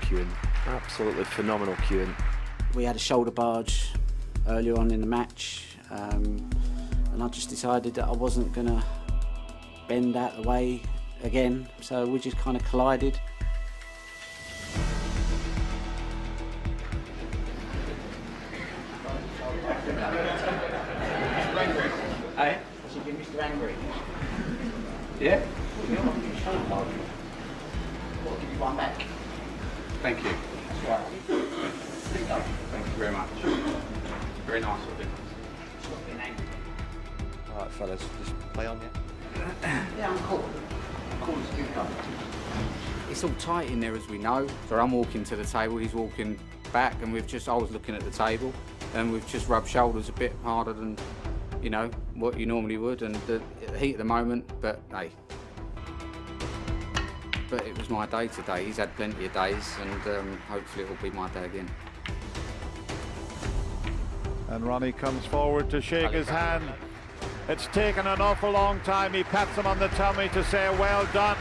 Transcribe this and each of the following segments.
cueing, absolutely phenomenal cueing. We had a shoulder barge earlier on in the match, and I just decided that I wasn't going to bend out the way again, so we just kind of collided. Hey, I should be Mr. Angry. Yeah? I'll give you one back. Thank you. That's right. Thank you very much. Very nice of you. Stop being angry. All right, fellas, just play on, yeah? Yeah, I'm cool. Cool as a cucumber. It's all tight in there, as we know. So I'm walking to the table, he's walking back, and I was looking at the table, and we've just rubbed shoulders a bit harder than, you know, what you normally would, and the heat at the moment, but hey. But it was my day today. He's had plenty of days, and hopefully it will be my day again. And Ronnie comes forward to shake his hand. It's taken an awful long time. He pats him on the tummy to say, well done.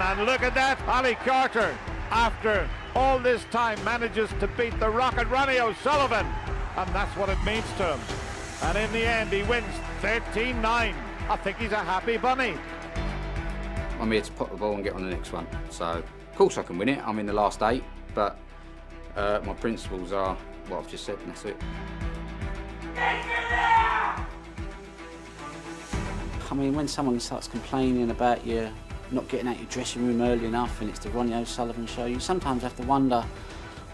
And look at that, Ali Carter, after all this time, manages to beat the Rocket Ronnie O'Sullivan. And that's what it means to him. And in the end, he wins 13-9. I think he's a happy bunny. I'm here to pop the ball and get on the next one. So, of course I can win it. I'm in the last 8, but my principles are what I've just said, and that's it. I mean, when someone starts complaining about you not getting out your dressing room early enough and it's the Ronnie O'Sullivan show, you sometimes have to wonder,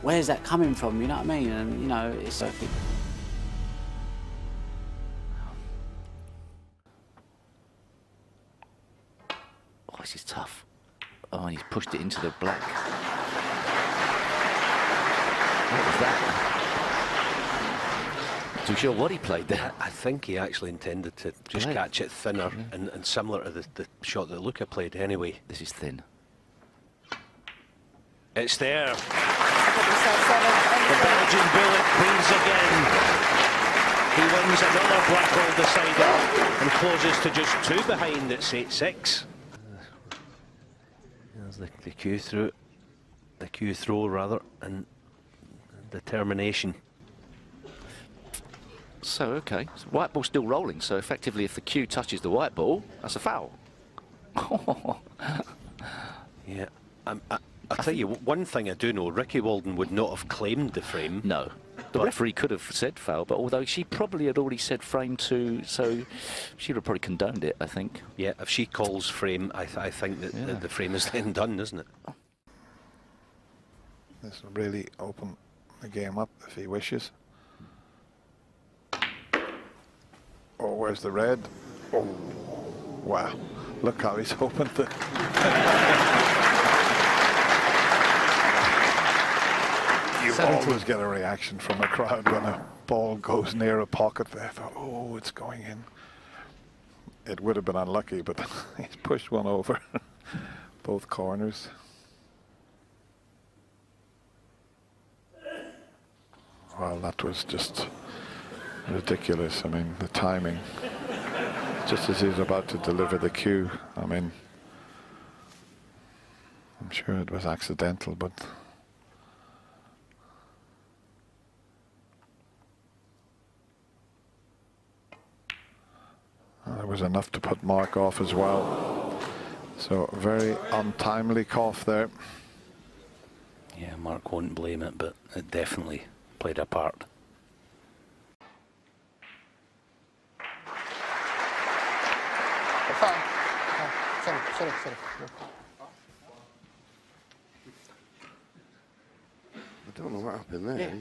where's that coming from, you know what I mean? And, you know, it's like... Oh, this is tough. Oh, and he's pushed it into the black. What was that? Too sure what he played there. I think he actually intended to just catch it thinner, and similar to the shot that Luca played anyway. This is thin. It's there. The Belgian bullet wins again. He wins another black hole decider and closes to just 2 behind. It's 8-6. There's the cue through, the cue throw rather, and determination. So, okay, so white ball's still rolling, so effectively if the cue touches the white ball, that's a foul. Yeah, I'll tell you, one thing I do know, Ricky Walden would not have claimed the frame. No, the referee could have said foul, but although she probably had already said frame 2, so she would have probably condoned it, I think. Yeah, if she calls frame, I think that the frame is then done, isn't it? This will really open the game up if he wishes. Oh, where's the red? Oh, wow. Look how he's opened it. You always get a reaction from a crowd when a ball goes near a pocket. They thought, oh, it's going in. It would have been unlucky, but he's pushed one over both corners. Well, that was just ridiculous. I mean, the timing, just as he's about to deliver the cue. I mean, I'm sure it was accidental, but there was enough to put Mark off as well. So very untimely cough there. Yeah, Mark won't blame it, but it definitely played a part. I don't know what happened there. Yeah.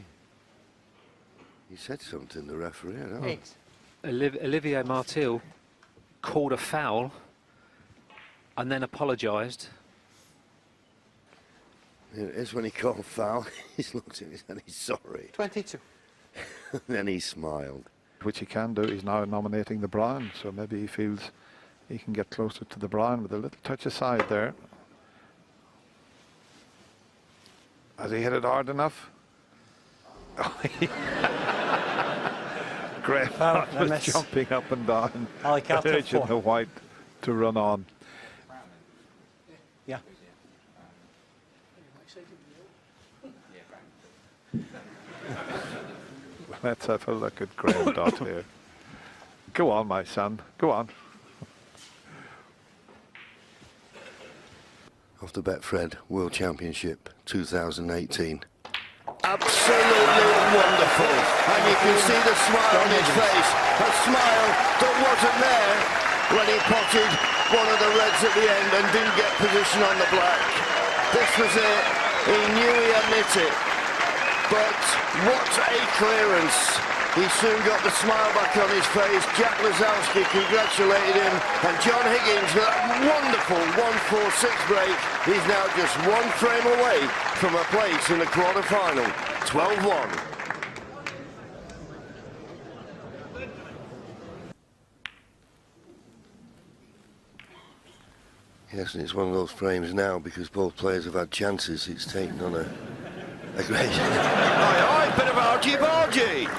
He said something, the referee. I don't know. Olivier Martil called a foul and then apologised. It is when he called foul. He's looked at it and he's sorry. 22. Then he smiled. Which he can do. He's now nominating the brown, so maybe he feels he can get closer to the brown with a little touch aside there. Has he hit it hard enough? Graham was jumping up and down, urging the white to run on. Yeah. Let's have a look at Graham Dott here. Go on, my son. Go on. Off the Betfred World Championship 2018. Absolutely wonderful. And you can see the smile on his face. A smile that wasn't there when he potted one of the reds at the end and didn't get position on the black. This was it. He knew he had hit it. But what a clearance. He soon got the smile back on his face. Jack Lazowski congratulated him. And John Higgins with that wonderful 1-4-6 break. He's now just one frame away from a place in the quarter-final. 12-1. Yes, and it's one of those frames now because both players have had chances. It's taken on a great... Oi, bit of argy-bargy!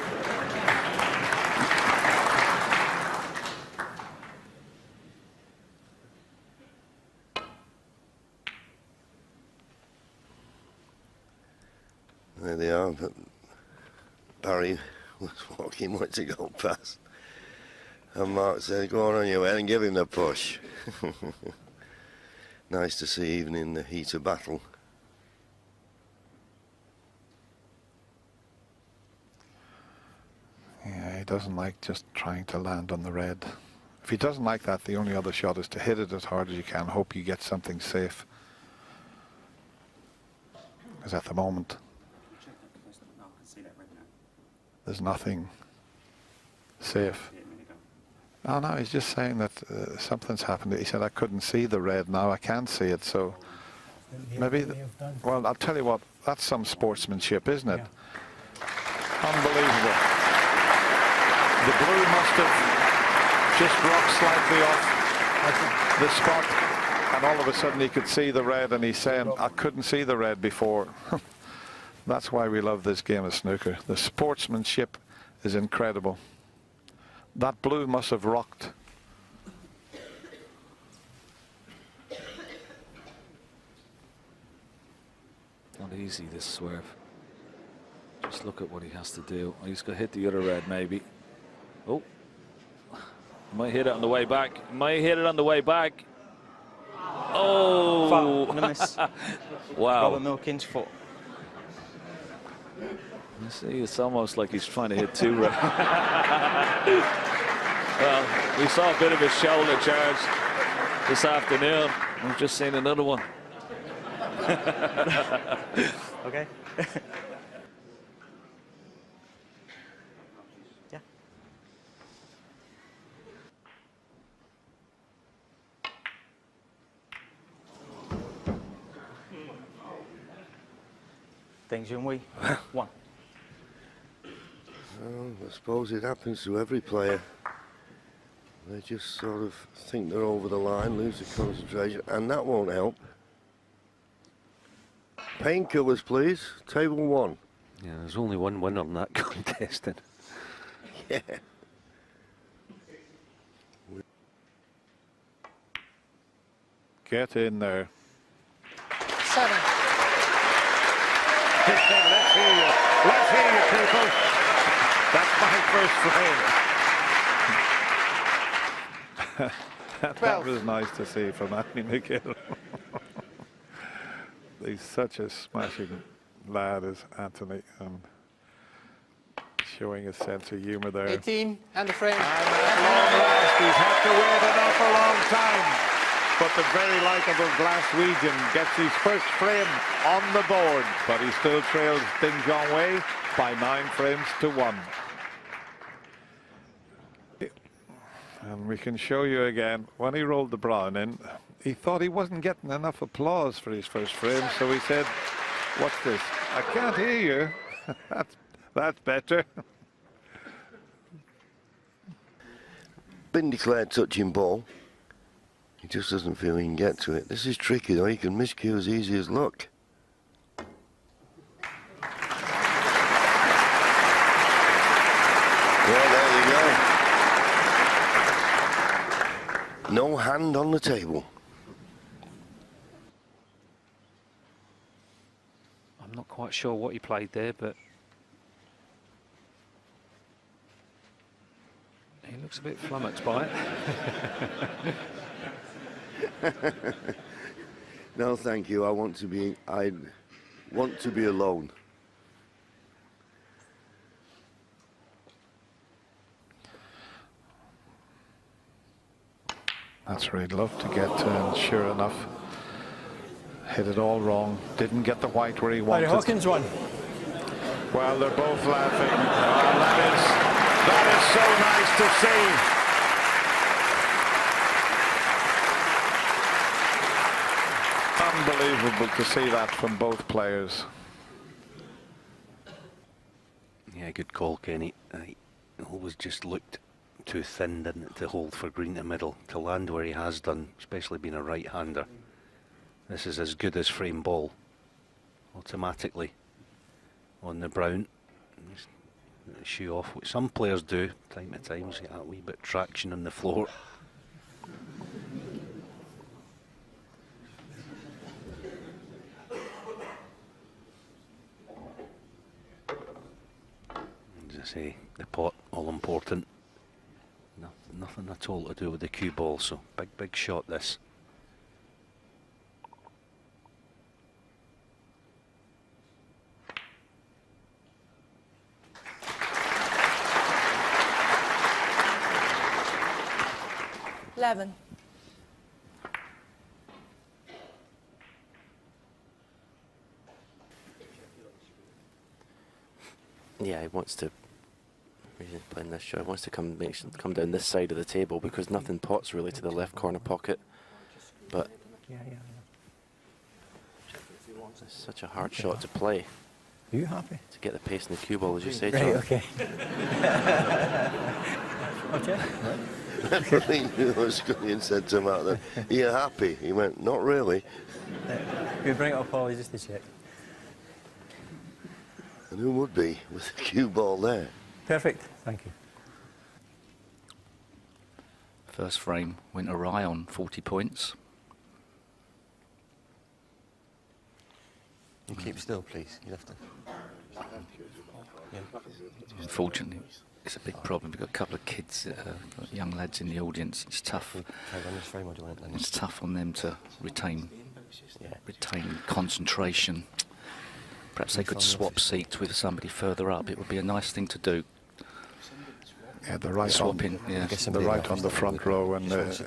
There they are, but Barry was walking once to go past. And Mark said, go on your way and give him the push. Nice to see even in the heat of battle. Yeah, he doesn't like just trying to land on the red. If he doesn't like that, the only other shot is to hit it as hard as you can, hope you get something safe. Because at the moment, there's nothing safe. Oh no, he's just saying that something's happened. He said, I couldn't see the red, now I can see it, so maybe, well, I'll tell you what, that's some sportsmanship, isn't it? Yeah. Unbelievable. The blue must have just rocked slightly off the spot, and all of a sudden he could see the red, and he's saying, I couldn't see the red before. That's why we love this game of snooker. The sportsmanship is incredible. That blue must have rocked. Not easy, this swerve. Just look at what he has to do. He's going to hit the other red, maybe. Oh. Might hit it on the way back. Might hit it on the way back. Oh. Foul and a miss. Wow. Robert Milkins' foot. You see, it's almost like he's trying to hit two red. Well, we saw a bit of a shoulder charge this afternoon. We've just seen another one. Okay. Yeah. Things in we. One. Well, I suppose it happens to every player. They just sort of think they're over the line, lose the concentration, and that won't help. Painkillers, please. Table 1. Yeah, there's only one winner in that contestant. Yeah. Get in there. 7. Let's hear you. Let's hear you, people. That's my first frame. That was nice to see from Anthony McGill. He's such a smashing lad, is Anthony, and showing a sense of humour there. 18 and the frame. And at long last, he's had to wait an awful long time. But the very likeable Glaswegian gets his first frame on the board, but he still trails Ding Zhongwei by 9 frames to 1. And we can show you again, when he rolled the brown in, he thought he wasn't getting enough applause for his first frame, so he said, what's this? I can't hear you. That's better. Been declared touching ball. He just doesn't feel he can get to it. This is tricky though, he can miscue as easy as luck. Well, there you go. No hand on the table. I'm not quite sure what he played there, but He looks a bit flummoxed by it. No, thank you. I want to be alone. That's where he'd love to get to, and sure enough, hit it all wrong. Didn't get the white where he wanted. Hawkins won. Well, they're both laughing. Oh, that is so nice to see. Unbelievable to see that from both players. Yeah, good call, Kenny. It always just looked too thin, didn't it, to hold for green to middle, to land where he has done, especially being a right-hander. This is as good as frame ball, automatically on the brown. Shoe off, which some players do time to time, so you get a wee bit of traction on the floor. As I say, the pot, all important. Nothing at all to do with the cue ball, so big shot this. Eleven. Yeah, he wants to. He's playing this shot. He wants to come down this side of the table because nothing pots really to the left corner pocket. But it's such a hard shot to play. Are you happy? To get the pace in the cue ball, as you say, Right, John. okay. Okay. He knew what Scullion said to him out there. Are you happy? He went, not really. We bring it up, Ollie, just to check. And who would be with the cue ball there? Perfect, thank you. First frame went awry on 40 points. You keep still, please. You have to. Unfortunately, it's a big problem. We've got a couple of kids, young lads in the audience. It's tough. It's tough on them to retain concentration. Perhaps they could swap seats with somebody further up. It would be a nice thing to do. Yeah, the right swapping. The right on the front row, and it's,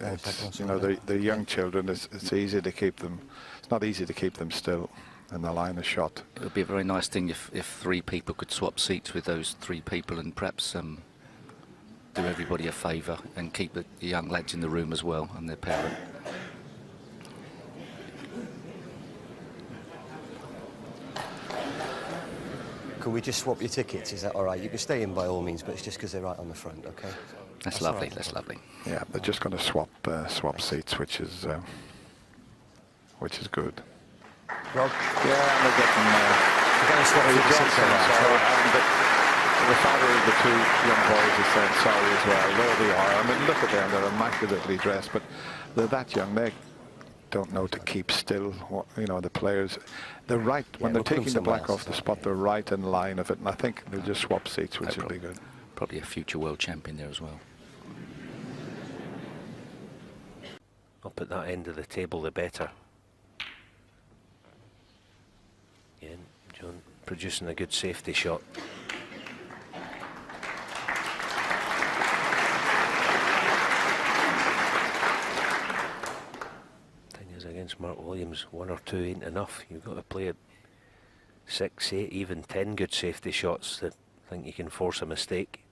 you know, the young children. It's easy to keep them. It's not easy to keep them still in the line of shot. It would be a very nice thing if three people could swap seats with those three people, and perhaps do everybody a favour and keep the young lads in the room as well and their parent. Could we just swap your tickets? Is that all right? You can stay in by all means, but it's just because they're right on the front, okay? That's lovely. That's lovely. Yeah, they're just going to swap seats, which is good. Rob? Yeah, and they're getting seats. The father of the two young boys is saying sorry as well. There they are. I mean, look at them. They're immaculately dressed, but they're that young. They don't know to keep still. You know, the players, they're right. When they're taking the black off the spot, they're right in line of it. And I think they'll just swap seats, which will be good. Probably a future world champion there as well. Up at that end of the table, the better. Again, John producing a good safety shot. Thing is, against Mark Williams, 1 or 2 ain't enough. You've got to play at 6, 8, even 10 good safety shots that think you can force a mistake.